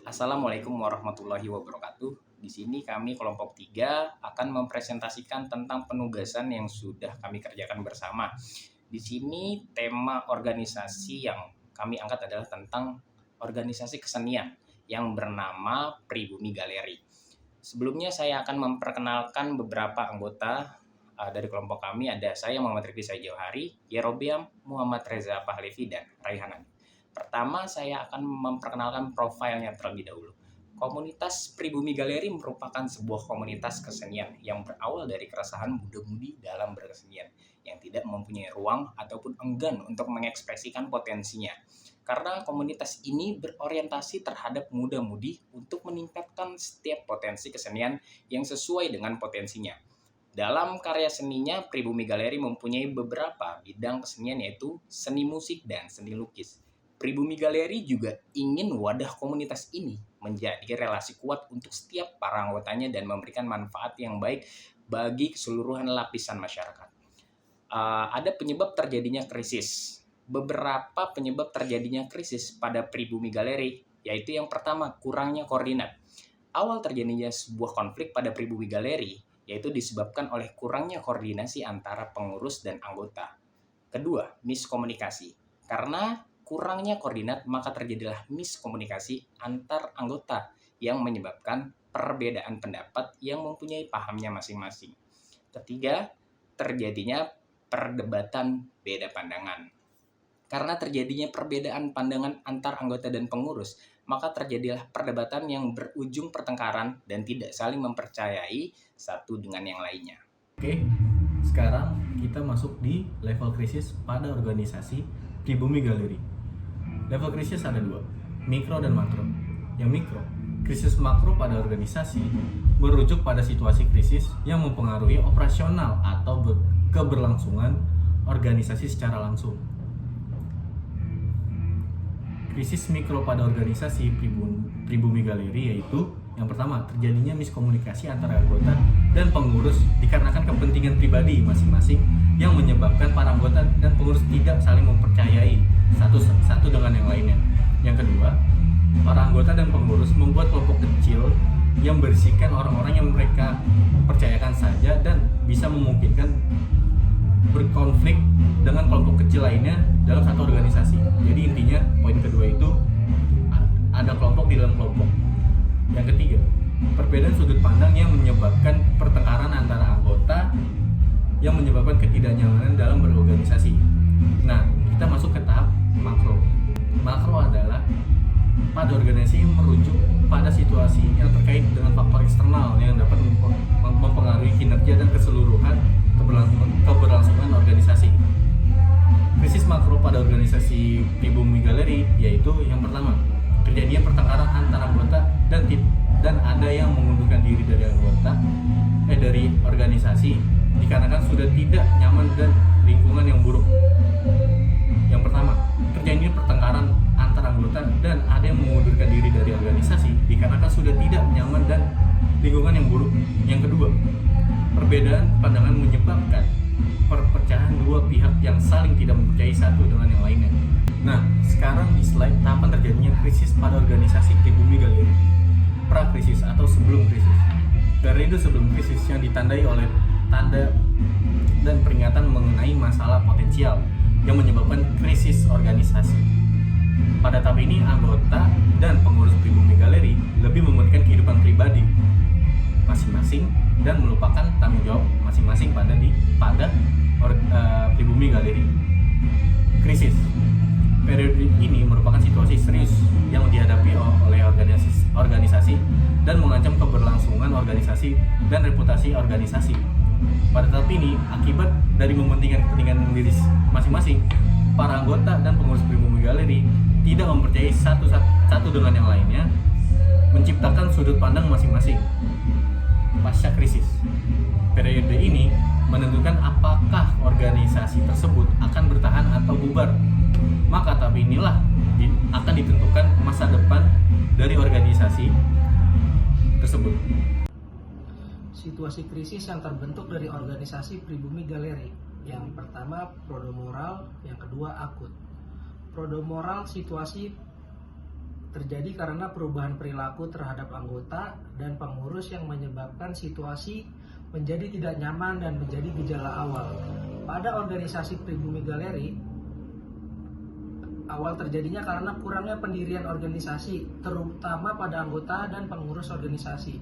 Assalamualaikum warahmatullahi wabarakatuh. Di sini kami kelompok 3 akan mempresentasikan tentang penugasan yang sudah kami kerjakan bersama. Di sini tema organisasi yang kami angkat adalah tentang organisasi kesenian yang bernama Pribumi Galeri. Sebelumnya saya akan memperkenalkan beberapa anggota dari kelompok kami. Ada saya Muhammad Rifki Jauhari, Yerobiam, Muhammad Reza Pahlevi, dan Raihanan. Pertama, saya akan memperkenalkan profilnya terlebih dahulu. Komunitas Pribumi Galeri merupakan sebuah komunitas kesenian yang berawal dari keresahan muda-mudi dalam berkesenian yang tidak mempunyai ruang ataupun enggan untuk mengekspresikan potensinya. Karena komunitas ini berorientasi terhadap muda-mudi untuk meningkatkan setiap potensi kesenian yang sesuai dengan potensinya. Dalam karya seninya, Pribumi Galeri mempunyai beberapa bidang kesenian yaitu seni musik dan seni lukis. Pribumi Galeri juga ingin wadah komunitas ini menjadi relasi kuat untuk setiap para anggotanya dan memberikan manfaat yang baik bagi keseluruhan lapisan masyarakat. Ada penyebab terjadinya krisis. Beberapa penyebab terjadinya krisis pada Pribumi Galeri, yaitu yang pertama, kurangnya koordinat. Awal terjadinya sebuah konflik pada Pribumi Galeri, yaitu disebabkan oleh kurangnya koordinasi antara pengurus dan anggota. Kedua, miskomunikasi. Karena kurangnya koordinat, maka terjadilah miskomunikasi antar anggota yang menyebabkan perbedaan pendapat yang mempunyai pahamnya masing-masing. Ketiga, terjadinya perdebatan beda pandangan. Karena terjadinya perbedaan pandangan antar anggota dan pengurus, maka terjadilah perdebatan yang berujung pertengkaran dan tidak saling mempercayai satu dengan yang lainnya. Oke, sekarang kita masuk di level krisis pada organisasi Pribumi Galeri. Level krisis ada dua, mikro dan makro. Yang mikro, krisis makro pada organisasi merujuk pada situasi krisis yang mempengaruhi operasional atau keberlangsungan organisasi secara langsung. Krisis mikro pada organisasi Pribumi Galeri yaitu yang pertama, terjadinya miskomunikasi antara anggota dan pengurus dikarenakan kepentingan pribadi masing-masing yang menyebabkan para anggota dan pengurus tidak saling mempercayai satu dengan yang lainnya. Yang kedua, para anggota dan pengurus membuat kelompok kecil yang berisikan orang-orang yang mereka percayakan saja dan bisa memungkinkan berkonflik dengan kelompok kecil lainnya dalam satu organisasi. Jadi intinya poin kedua itu ada kelompok di dalam kelompok. Yang ketiga, perbedaan sudut pandang yang menyebabkan pertengkaran antara anggota yang menyebabkan ketidaknyamanan dalam berorganisasi. Nah, kita masuk ke tahap makro. Makro adalah pada organisasi yang merujuk pada situasi yang terkait dengan faktor eksternal yang dapat mempengaruhi kinerja dan keseluruhan keberlangsungan organisasi. Krisis makro pada organisasi Pribumi Galeri yaitu yang pertama, terjadinya pertengkaran antara anggota dan ada yang mengundurkan diri dari organisasi dikarenakan sudah tidak nyaman dan lingkungan yang buruk. Yang pertama, terjadinya pertengkaran antara anggota dan ada yang mengundurkan diri dari organisasi dikarenakan sudah tidak nyaman dan lingkungan yang buruk. Yang kedua, perbedaan pandangan menyebabkan perpecahan dua pihak yang saling tidak mempercayai satu dengan yang lainnya. Nah, sekarang di slide tahapan terjadinya krisis pada organisasi Pribumi Galeri. Pra-krisis atau sebelum krisis. Periode sebelum krisis yang ditandai oleh tanda dan peringatan mengenai masalah potensial yang menyebabkan krisis organisasi. Pada tahap ini, anggota dan pengurus Pribumi Galeri lebih mementingkan kehidupan pribadi masing-masing dan melupakan tanggung jawab masing-masing pada Pribumi Galeri. Krisis. Periode ini merupakan situasi serius yang dihadapi oleh organisasi dan mengancam keberlangsungan organisasi dan reputasi organisasi. Pada tahap ini, akibat dari mementingkan kepentingan diri masing-masing, para anggota dan pengurus Pribumi Galeri tidak mempercayai satu dengan yang lainnya, menciptakan sudut pandang masing-masing. Pasca krisis, periode ini menentukan apakah organisasi tersebut akan bertahan atau bubar. Maka tahap inilah akan ditentukan masa depan dari organisasi tersebut. Situasi krisis yang terbentuk dari organisasi Pribumi Galeri. Yang pertama prodomoral, yang kedua akut. Prodomoral, situasi terjadi karena perubahan perilaku terhadap anggota dan pengurus yang menyebabkan situasi menjadi tidak nyaman dan menjadi gejala awal. Pada organisasi Pribumi Galeri, awal terjadinya karena kurangnya pendirian organisasi, terutama pada anggota dan pengurus organisasi.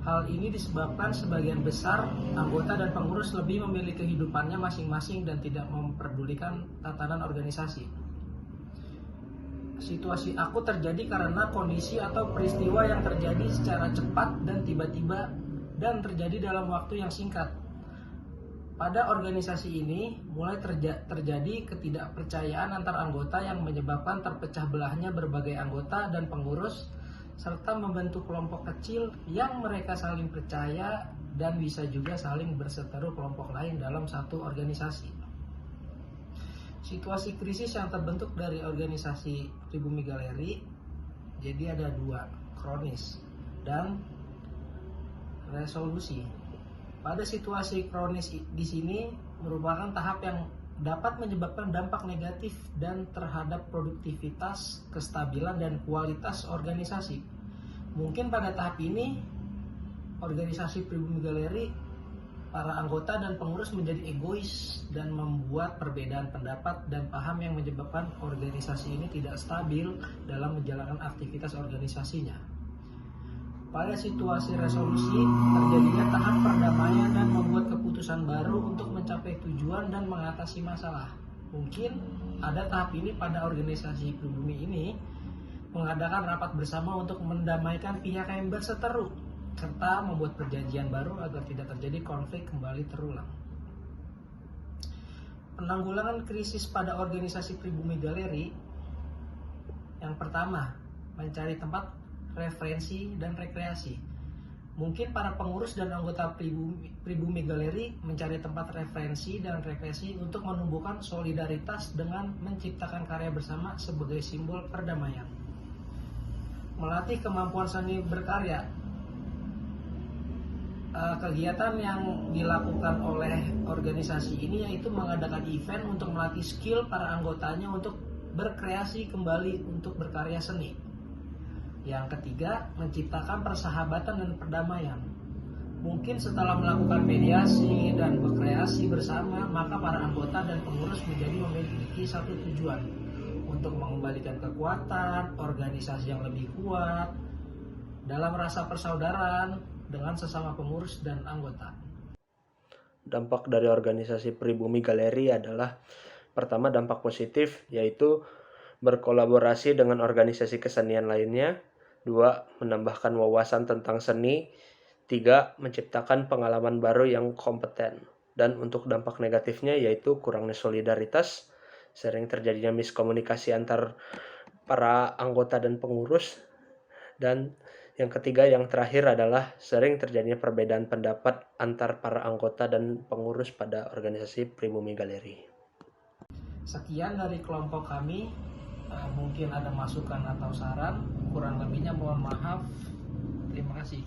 Hal ini disebabkan sebagian besar anggota dan pengurus lebih memilih kehidupannya masing-masing dan tidak memperdulikan tatanan organisasi. Situasi akut terjadi karena kondisi atau peristiwa yang terjadi secara cepat dan tiba-tiba dan terjadi dalam waktu yang singkat. Pada organisasi ini mulai terjadi ketidakpercayaan antar anggota yang menyebabkan terpecah belahnya berbagai anggota dan pengurus, serta membentuk kelompok kecil yang mereka saling percaya dan bisa juga saling berseteru kelompok lain dalam satu organisasi. Situasi krisis yang terbentuk dari organisasi Pribumi Galeri jadi ada dua, kronis dan resolusi. Pada situasi kronis di sini merupakan tahap yang dapat menyebabkan dampak negatif dan terhadap produktivitas, kestabilan, dan kualitas organisasi. Mungkin pada tahap ini organisasi Pribumi Galeri, para anggota dan pengurus menjadi egois dan membuat perbedaan pendapat dan paham yang menyebabkan organisasi ini tidak stabil dalam menjalankan aktivitas organisasinya. Pada situasi resolusi, terjadinya tahap perdamaian dan membuat keputusan baru untuk mencapai tujuan dan mengatasi masalah. Mungkin ada tahap ini pada organisasi Pribumi ini mengadakan rapat bersama untuk mendamaikan pihak yang berseteru, serta membuat perjanjian baru agar tidak terjadi konflik kembali terulang. Penanggulangan krisis pada organisasi Pribumi Galeri, yang pertama, mencari tempat referensi dan rekreasi. Mungkin para pengurus dan anggota Pribumi Galeri mencari tempat referensi dan rekreasi untuk menumbuhkan solidaritas dengan menciptakan karya bersama sebagai simbol perdamaian. Melatih kemampuan seni berkarya. Kegiatan yang dilakukan oleh organisasi ini yaitu mengadakan event untuk melatih skill para anggotanya untuk berkreasi kembali untuk berkarya seni. Yang ketiga, menciptakan persahabatan dan perdamaian. Mungkin setelah melakukan mediasi dan berkreasi bersama, maka para anggota dan pengurus menjadi memiliki satu tujuan untuk mengembalikan kekuatan organisasi yang lebih kuat dalam rasa persaudaraan dengan sesama pengurus dan anggota. Dampak dari organisasi Pribumi Galeri adalah pertama, dampak positif, yaitu berkolaborasi dengan organisasi kesenian lainnya. 2. Menambahkan wawasan tentang seni. 3. Menciptakan pengalaman baru yang kompeten. Dan untuk dampak negatifnya yaitu kurangnya solidaritas, sering terjadinya miskomunikasi antar para anggota dan pengurus. Dan yang ketiga, yang terakhir adalah sering terjadinya perbedaan pendapat antar para anggota dan pengurus pada organisasi Pribumi Galeri. Sekian dari kelompok kami. Mungkin ada masukan atau saran, kurang lebihnya mohon maaf. Terima kasih.